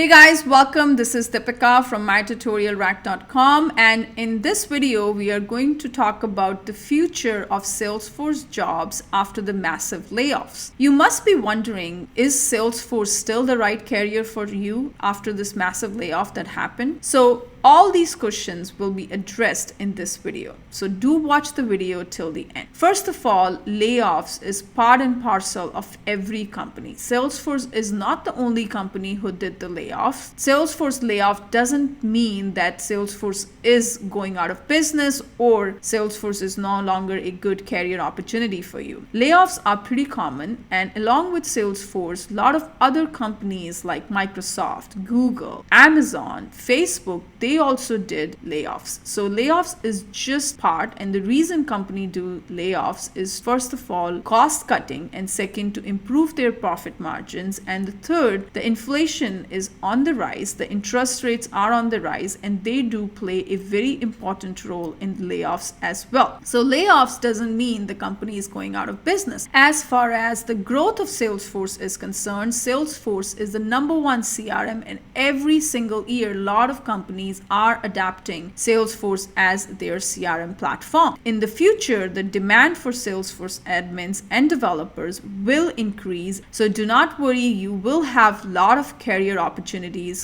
Hey guys, welcome. This is Deepika from MyTutorialRack.com, and in this video we are going to talk about the future of Salesforce Jobs after the massive layoffs. You must be wondering, is Salesforce still the right career for you after this massive layoff that happened? So all these questions will be addressed in this video. So do watch the video till the end. First of all, layoffs is part and parcel of every company. Salesforce is not the only company who did the layoffs. Salesforce layoff doesn't mean that Salesforce is going out of business or Salesforce is no longer a good career opportunity for you. Layoffs are pretty common, and along with Salesforce, a lot of other companies like Microsoft, Google, Amazon, Facebook, they also did layoffs. So layoffs is just part, and the reason company do layoffs is first of all cost cutting, and second to improve their profit margins, and the third, the inflation is on the rise, the interest rates are on the rise, and they do play a very important role in layoffs as well. So layoffs doesn't mean the company is going out of business. As far as the growth of Salesforce is concerned, Salesforce is the number one CRM, and every single year a lot of companies are adapting Salesforce as their CRM platform. In the future, the demand for Salesforce admins and developers will increase, so do not worry, you will have a lot of career opportunities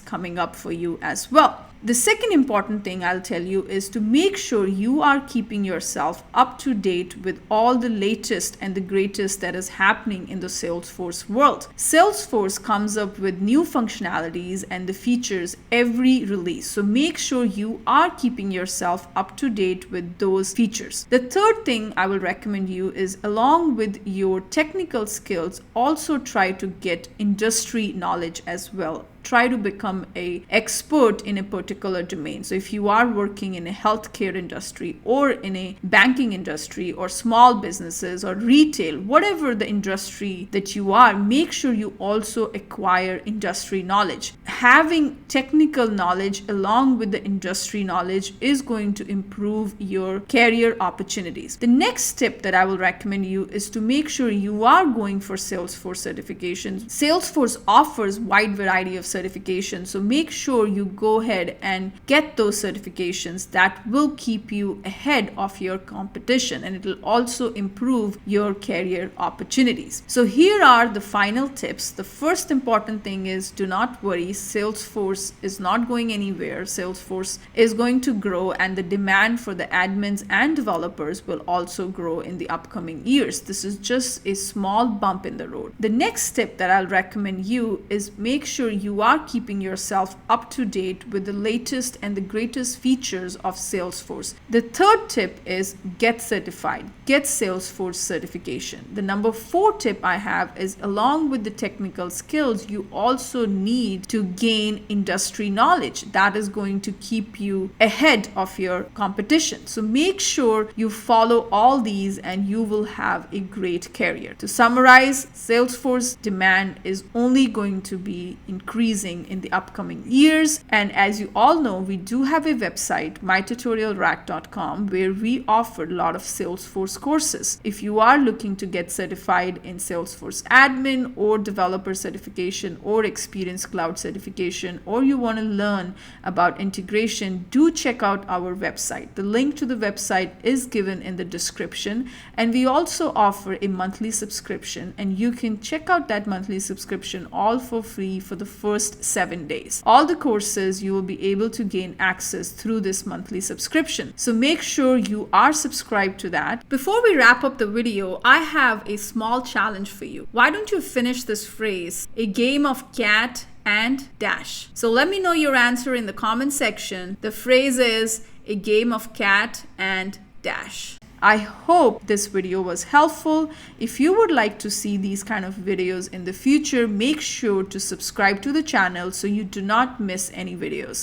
coming up for you as well. The second important thing I'll tell you is to make sure you are keeping yourself up to date with all the latest and the greatest that is happening in the Salesforce world. Salesforce comes up with new functionalities and the features every release, so make sure you are keeping yourself up to date with those features. The third thing I will recommend you is, along with your technical skills, also try to get industry knowledge as well. Try to become an expert in a particular domain. So if you are working in a healthcare industry or in a banking industry or small businesses or retail, whatever the industry that you are, make sure you also acquire industry knowledge. Having technical knowledge along with the industry knowledge is going to improve your career opportunities. The next tip that I will recommend you is to make sure you are going for Salesforce certifications. Salesforce offers wide variety of certifications, so make sure you go ahead and get those certifications. That will keep you ahead of your competition, and it will also improve your career opportunities. So here are the final tips. The first important thing is, do not worry, Salesforce is not going anywhere. Salesforce is going to grow, and the demand for the admins and developers will also grow in the upcoming years. This is just a small bump in the road. The next tip that I'll recommend you is make sure you are keeping yourself up to date with the latest and the greatest features of Salesforce. The third tip is get certified. Get Salesforce certification. The number 4 tip I have is, along with the technical skills, you also need to gain industry knowledge. That is going to keep you ahead of your competition. So make sure you follow all these and you will have a great career. To summarize, Salesforce demand is only going to be increasing in the upcoming years, and as you all know, we do have a website, MyTutorialRack.com, where we offer a lot of Salesforce courses. If you are looking to get certified in Salesforce admin or developer certification or experience cloud certification, or you want to learn about integration, do check out our website. The link to the website is given in the description, and we also offer a monthly subscription, and you can check out that monthly subscription all for free for the first 7 days. All the courses you will be able to gain access through this monthly subscription. So make sure you are subscribed to that. Before we wrap up the video, I have a small challenge for you. Why don't you finish this phrase, a game of cat and dash? So let me know your answer in the comment section. The phrase is a game of cat and dash. I hope this video was helpful. If you would like to see these kind of videos in the future, make sure to subscribe to the channel so you do not miss any videos.